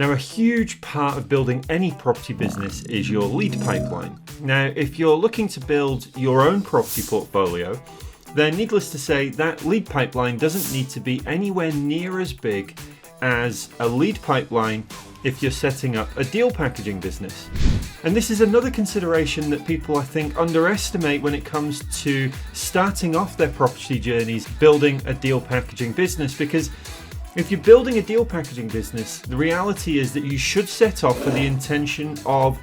Now, a huge part of building any property business is your lead pipeline. Now, if you're looking to build your own property portfolio, then needless to say, that lead pipeline doesn't need to be anywhere near as big as a lead pipeline if you're setting up a deal packaging business. And this is another consideration that people, I think, underestimate when it comes to starting off their property journeys, building a deal packaging business. Because if you're building a deal packaging business, the reality is that you should set off with the intention of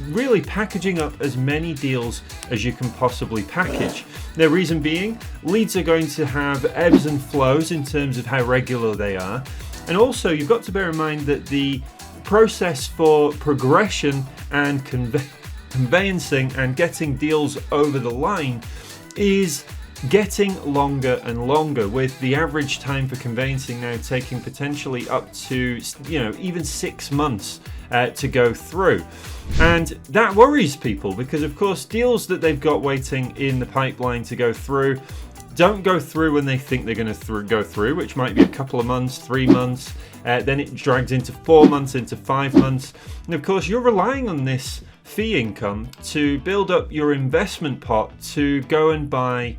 really packaging up as many deals as you can possibly package. The reason being, leads are going to have ebbs and flows in terms of how regular they are. And also, you've got to bear in mind that the process for progression and conveyancing and getting deals over the line is getting longer and longer, with the average time for conveyancing now taking potentially up to even 6 months to go through. And that worries people because, of course, deals that they've got waiting in the pipeline to go through don't go through when they think they're going to go through, which might be a couple of months, 3 months, then it drags into 4 months, into 5 months. And of course, you're relying on this fee income to build up your investment pot to go and buy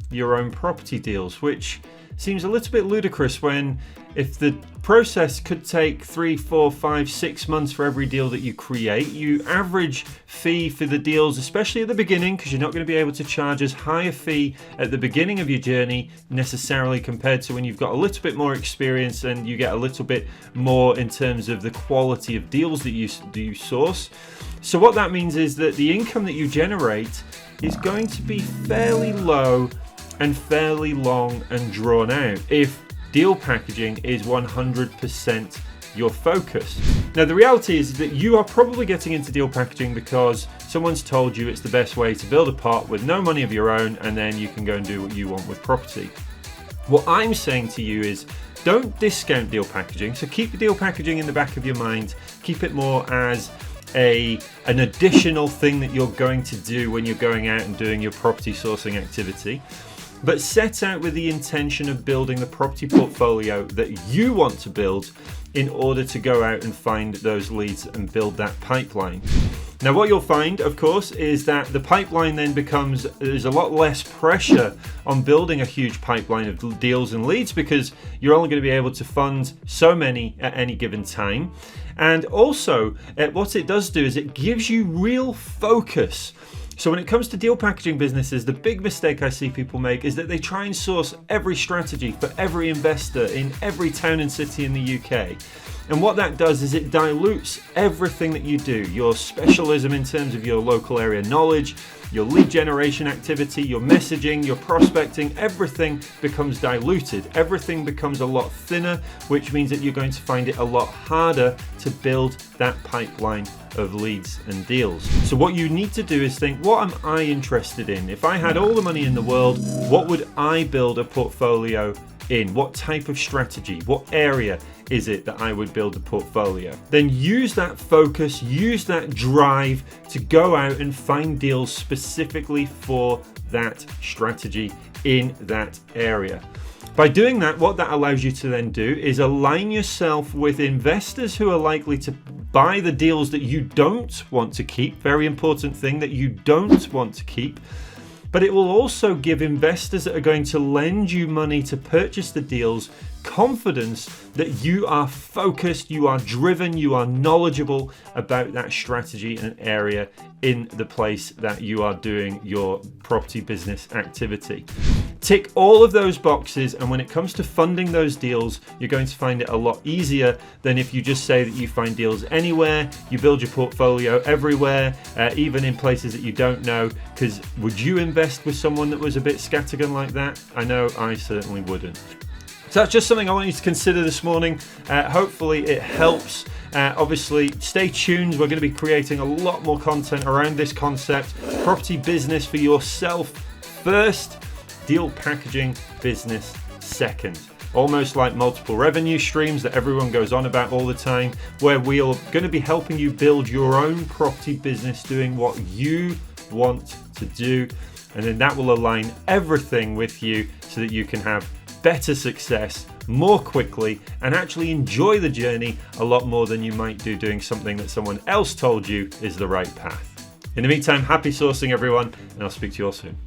your own property deals, which seems a little bit ludicrous when if the process could take 3, 4, 5, 6 months for every deal that you create, you average fee for the deals, especially at the beginning, because you're not going to be able to charge as high a fee at the beginning of your journey necessarily compared to when you've got a little bit more experience and you get a little bit more in terms of the quality of deals that you source. So what that means is that the income that you generate is going to be fairly low and fairly long and drawn out if deal packaging is 100% your focus. Now, the reality is that you are probably getting into deal packaging because someone's told you it's the best way to build a pot with no money of your own, and then you can go and do what you want with property. What I'm saying to you is don't discount deal packaging. So keep the deal packaging in the back of your mind. Keep it more as an additional thing that you're going to do when you're going out and doing your property sourcing activity. But set out with the intention of building the property portfolio that you want to build in order to go out and find those leads and build that pipeline. Now, what you'll find, of course, is that the pipeline then there's a lot less pressure on building a huge pipeline of deals and leads because you're only going to be able to fund so many at any given time. And also, what it does do is it gives you real focus. So when it comes to deal packaging businesses, the big mistake I see people make is that they try and source every strategy for every investor in every town and city in the UK. And what that does is it dilutes everything that you do, your specialism in terms of your local area knowledge, your lead generation activity, your messaging, your prospecting, everything becomes diluted. Everything becomes a lot thinner, which means that you're going to find it a lot harder to build that pipeline of leads and deals. So what you need to do is think, what am I interested in? If I had all the money in the world, what would I build a portfolio in? What type of strategy? What area is it that I would build a portfolio? Then use that focus, use that drive to go out and find deals specifically for that strategy in that area. By doing that, what that allows you to then do is align yourself with investors who are likely to buy the deals that you don't want to keep. Very important thing, that you don't want to keep. But it will also give investors that are going to lend you money to purchase the deals confidence that you are focused, you are driven, you are knowledgeable about that strategy and area in the place that you are doing your property business activity. Tick all of those boxes, and when it comes to funding those deals, you're going to find it a lot easier than if you just say that you find deals anywhere, you build your portfolio everywhere, even in places that you don't know, because would you invest with someone that was a bit scattergun like that? I know I certainly wouldn't. So that's just something I want you to consider this morning. Hopefully it helps. Obviously, stay tuned. We're going to be creating a lot more content around this concept. Property business for yourself first, deal packaging business second. Almost like multiple revenue streams that everyone goes on about all the time, where we are going to be helping you build your own property business doing what you want to do. And then that will align everything with you so that you can have better success more quickly and actually enjoy the journey a lot more than you might do doing something that someone else told you is the right path. In the meantime, happy sourcing everyone, and I'll speak to you all soon.